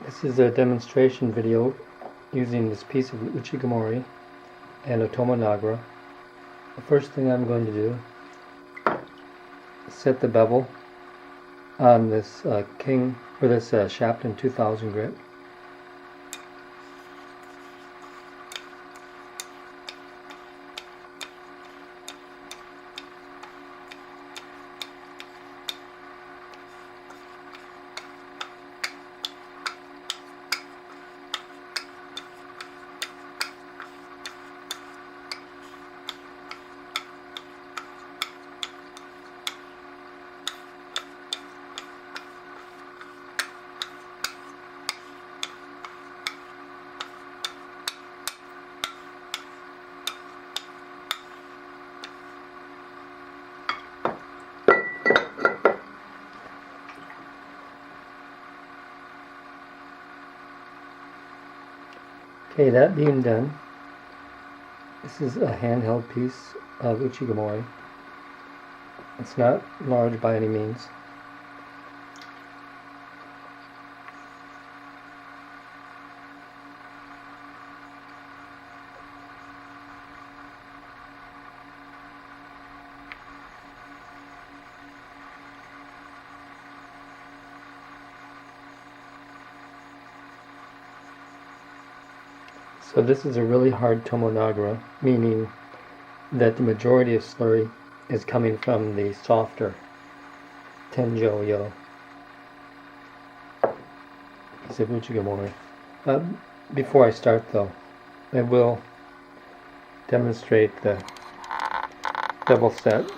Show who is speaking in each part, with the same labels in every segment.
Speaker 1: This is a demonstration video using this piece of Uchigumori and a tomonagra. The first thing I'm going to do is set the bevel on this Shapton 2000 grit. Okay, that being done, this is a handheld piece of Uchigumori. It's not large by any means. So this is a really hard tomonagra, meaning that the majority of slurry is coming from the softer tenjo-yo piece of Uchigumori. Before I start though, I will demonstrate the bevel set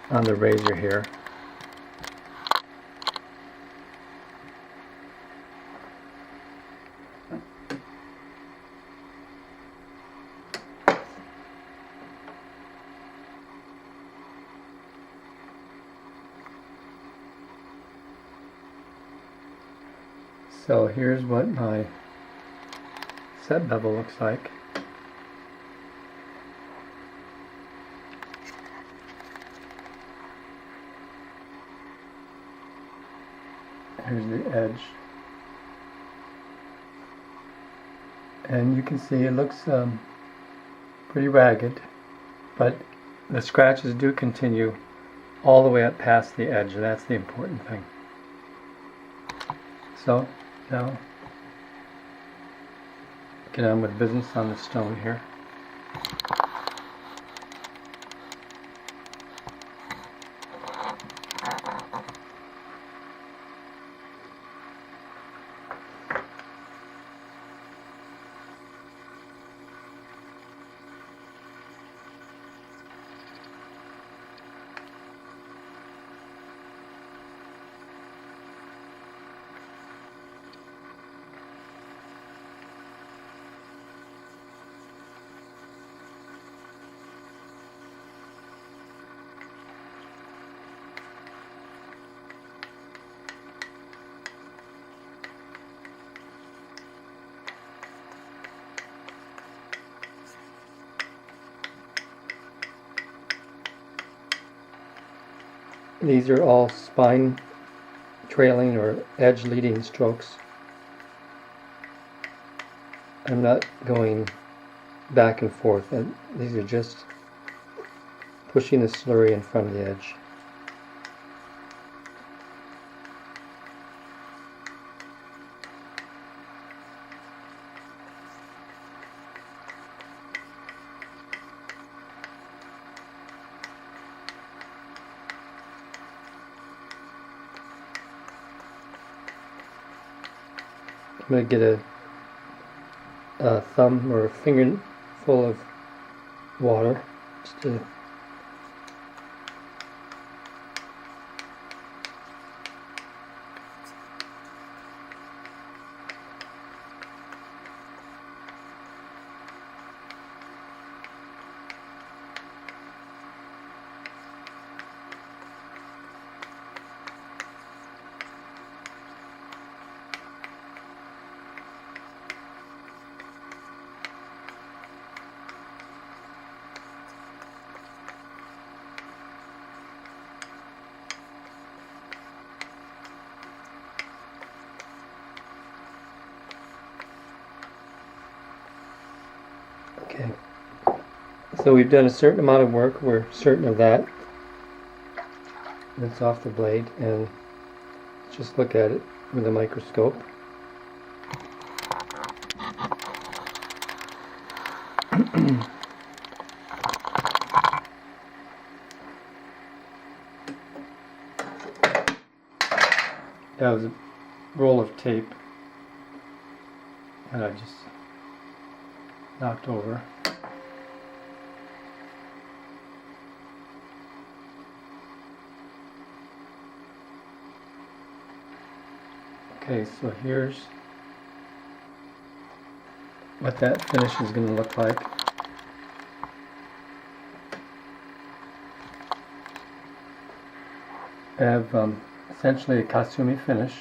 Speaker 1: on the razor here. So here's what my set bevel looks like. Here's the edge. And you can see it looks pretty ragged, but the scratches do continue all the way up past the edge, and that's the important thing. So now, get on with business on the stone here. These are all spine trailing or edge leading strokes. I'm not going back and forth, and these are just pushing the slurry in front of the edge. I'm going to get a thumb or a finger full of water just to Okay, so we've done a certain amount of work, we're certain of that. That's off the blade, and just look at it with a microscope. That was a roll of tape that I just knocked over. Okay, so here's what that finish is going to look like. I have essentially a kasumi finish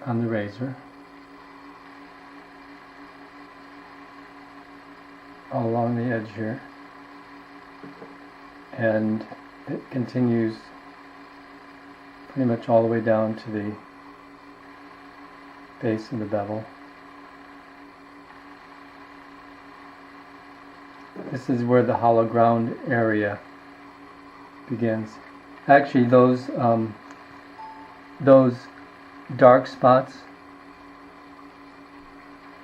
Speaker 1: on the razor all along the edge here, and it continues pretty much all the way down to the base of the bevel. This is where the hollow ground area begins. Actually, those dark spots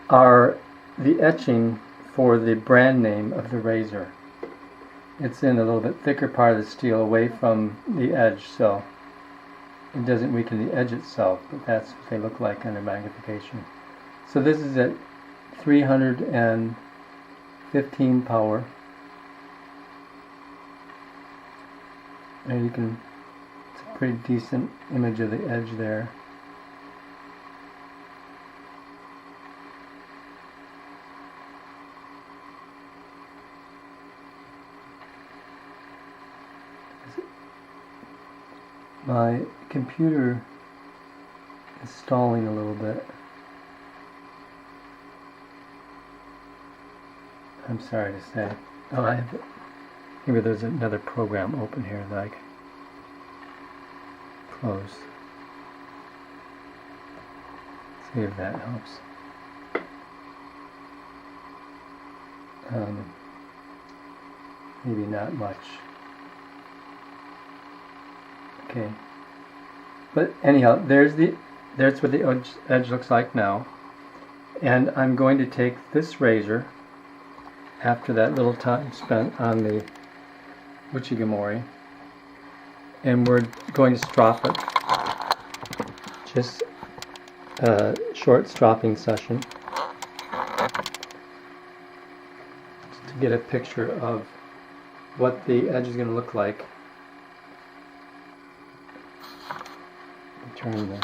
Speaker 1: are the etching for the brand name of the razor. It's in a little bit thicker part of the steel away from the edge, so it doesn't weaken the edge itself, but that's what they look like under magnification. So this is at 315 power. And you can, it's a pretty decent image of the edge there. My computer is stalling a little bit. I'm sorry to say. Oh, I have it. Maybe there's another program open here that I can close. See if that helps. Maybe not much. Okay. But anyhow, there's what the edge looks like now. And I'm going to take this razor, after that little time spent on the Uchigumori, and we're going to strop it. Just a short stropping session, just to get a picture of what the edge is going to look like. Turn the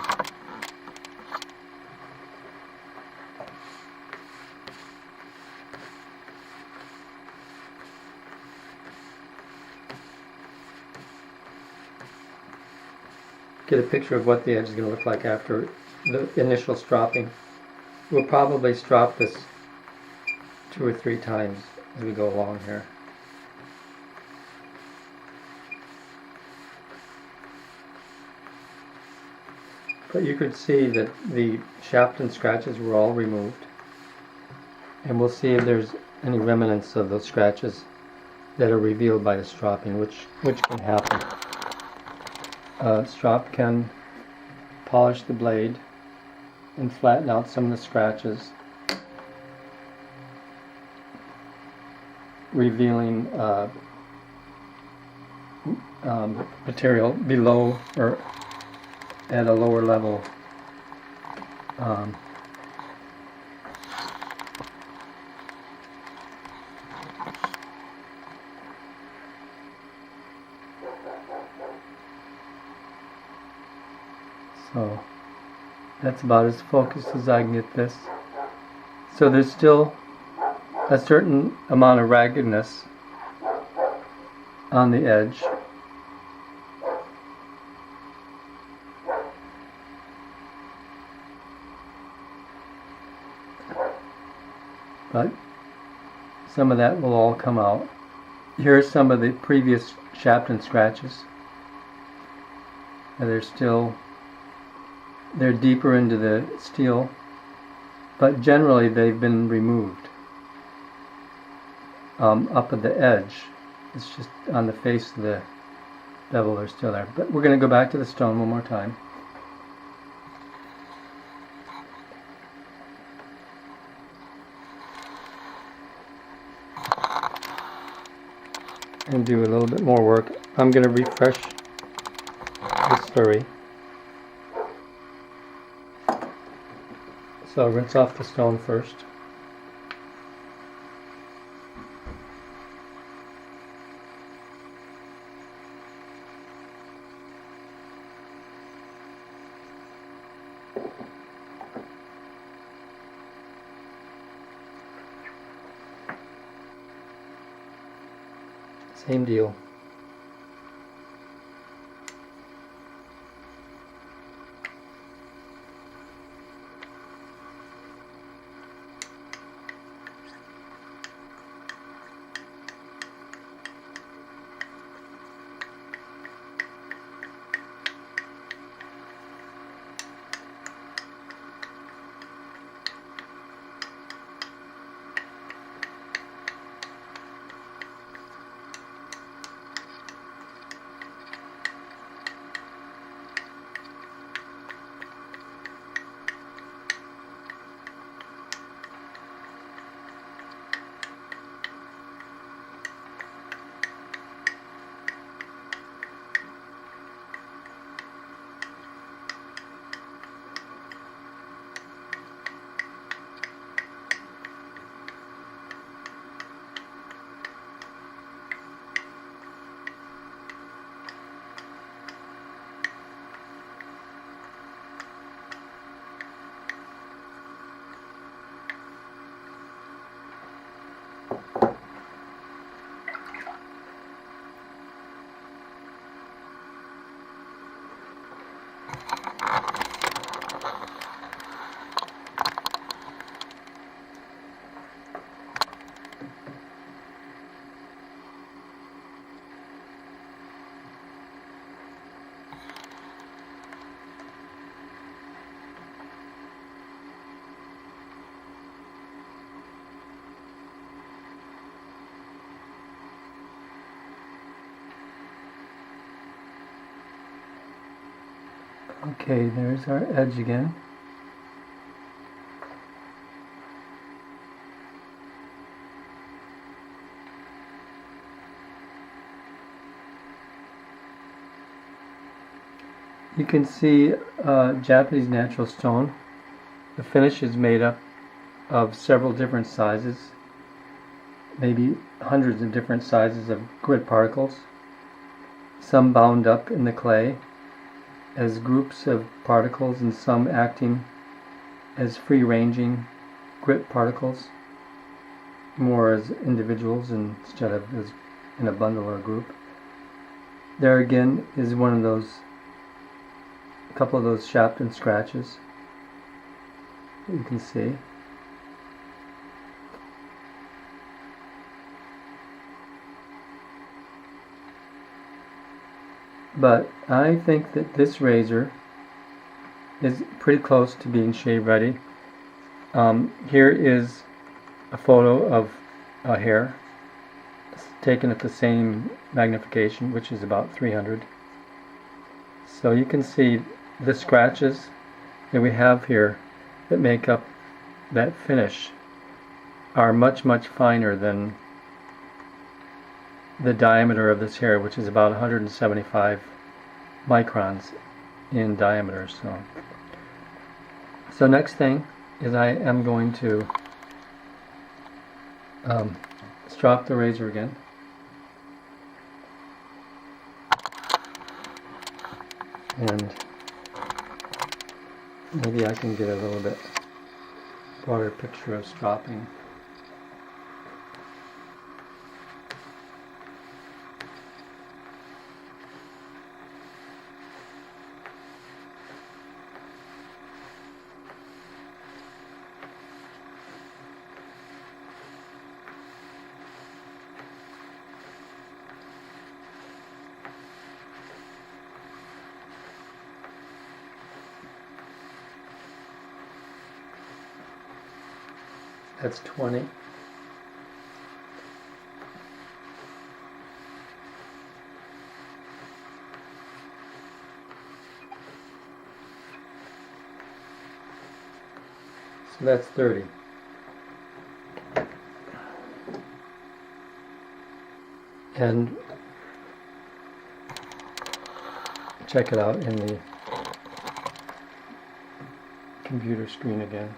Speaker 1: get a picture of what the edge is going to look like after the initial stropping. We'll probably strop this 2 or 3 times as we go along here. But you could see that the shaft and scratches were all removed. And we'll see if there's any remnants of those scratches that are revealed by the stropping, which can happen. Strop can polish the blade and flatten out some of the scratches, revealing material below or at a lower level. So that's about as focused as I can get this. So there's still a certain amount of raggedness on the edge. But some of that will all come out. Here are some of the previous shaft and scratches. And they're deeper into the steel, but generally they've been removed. up at the edge. It's just on the face of the bevel are still there. But we're going to go back to the stone one more time. And do a little bit more work. I'm going to refresh the slurry. So rinse off the stone first. Same deal. Okay, there's our edge again. You can see Japanese natural stone. The finish is made up of several different sizes, maybe hundreds of different sizes of grit particles, some bound up in the clay as groups of particles and some acting as free-ranging grit particles, more as individuals instead of as in a bundle or a group. There again is one of those, a couple of those chapped and scratches that you can see. But I think that this razor is pretty close to being shave ready. Here is a photo of a hair taken at the same magnification, which is about 300. So you can see the scratches that we have here that make up that finish are much, much finer than the diameter of this hair, which is about 175 microns in diameter. So next thing is I am going to strop the razor again. And maybe I can get a little bit broader picture of stropping. That's 20. That's 30. And check it out in the computer screen again.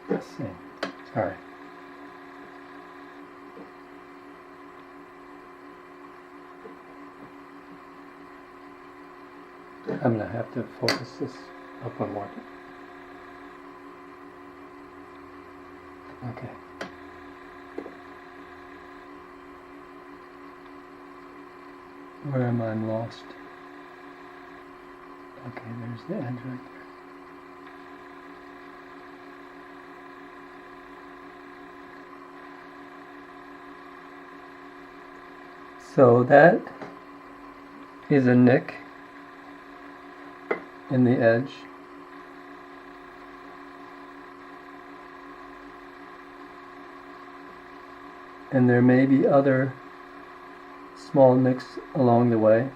Speaker 1: Let's see. Sorry. I'm going to have to focus this up one more time. Okay. Where am I? I'm lost. Okay, there's the edge right there. So that is a nick in the edge. And there may be other small nicks along the way.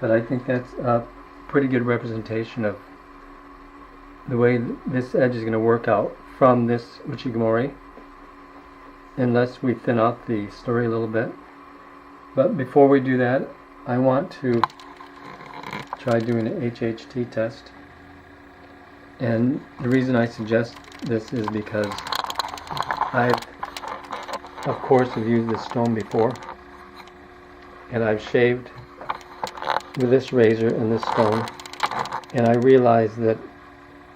Speaker 1: But I think that's a pretty good representation of the way this edge is going to work out from this Uchigumori, unless we thin out the story a little bit. But before we do that, I want to try doing an HHT test. And the reason I suggest this is because I've, of course, have used this stone before, and I've shaved with this razor and this stone, and I realized that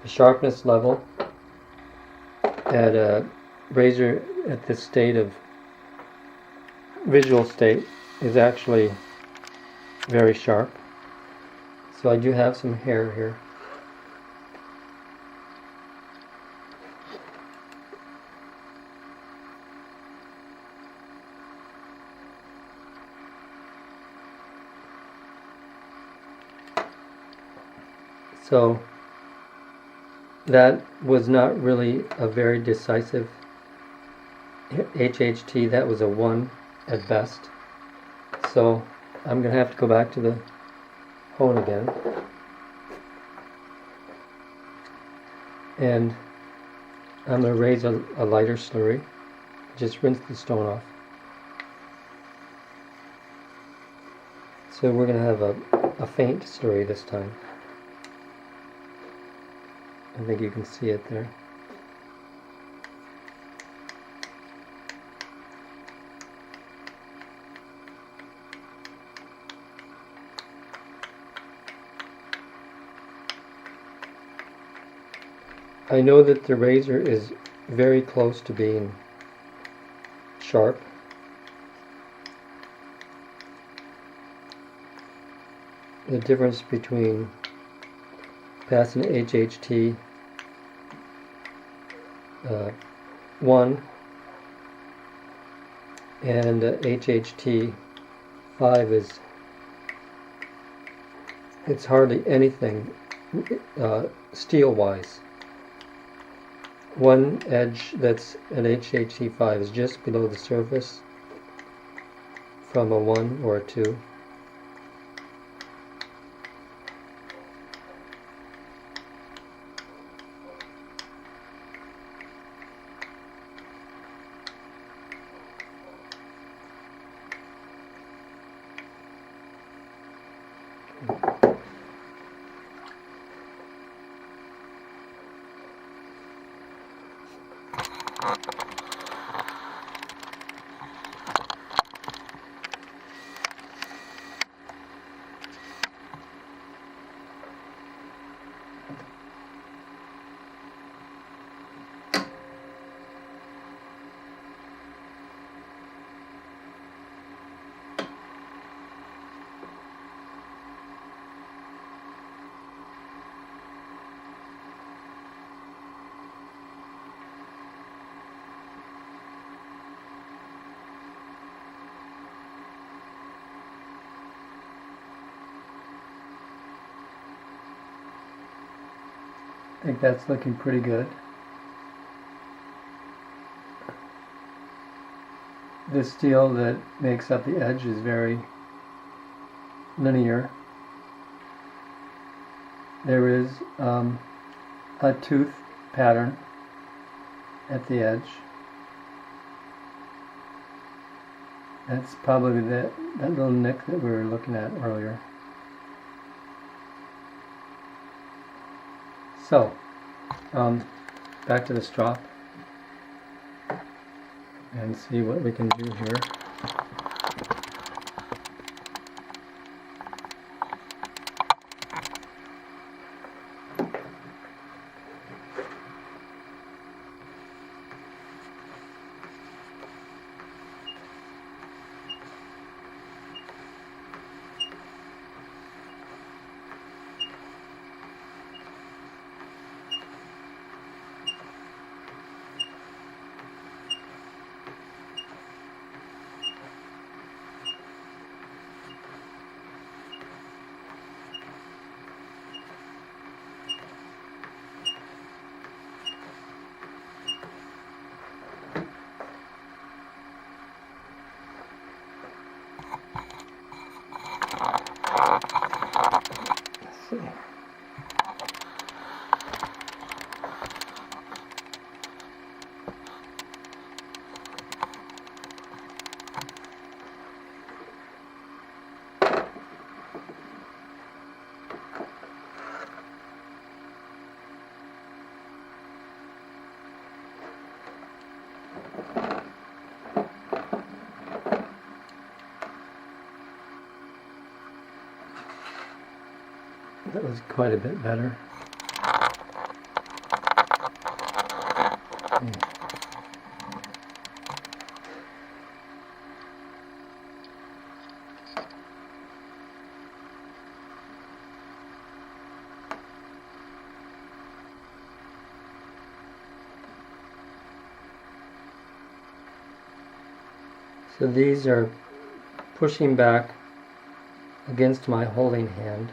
Speaker 1: the sharpness level at a razor at this state of visual state is actually very sharp. So I do have some hair here. So that was not really a very decisive HHT. That was a 1 at best. So I'm going to have to go back to the hone again. And I'm going to raise a lighter slurry. Just rinse the stone off. So we're going to have a faint slurry this time. I think you can see it there. I know that the razor is very close to being sharp. The difference between passing HHT 1 and HHT 5 is, it's hardly anything steel wise. One edge that's at HHT 5 is just below the surface from a 1 or a 2. I think that's looking pretty good. This steel that makes up the edge is very linear. There is a tooth pattern at the edge. That's probably that little nick that we were looking at earlier. So, back to the strop and see what we can do here. That was quite a bit better. So these are pushing back against my holding hand.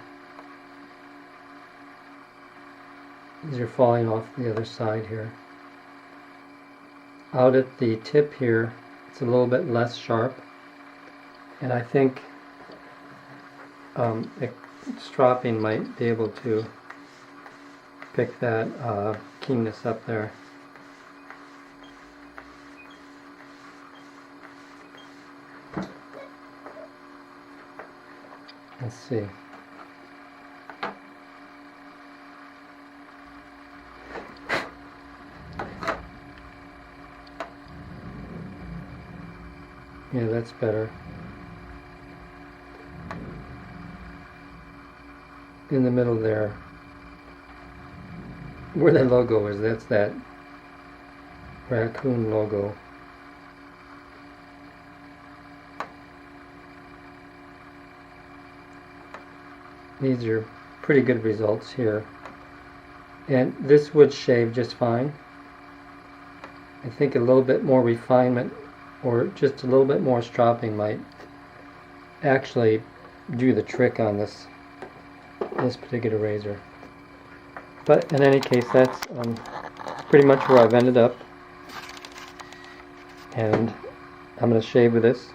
Speaker 1: These are falling off the other side here. Out at the tip here, it's a little bit less sharp, and I think stropping might be able to pick that keenness up there. Let's see. Yeah, that's better. In the middle there, where that logo is, that's that raccoon logo. These are pretty good results here. And this would shave just fine. I think a little bit more refinement or just a little bit more stropping might actually do the trick on this particular razor. But in any case, that's pretty much where I've ended up, and I'm going to shave with this.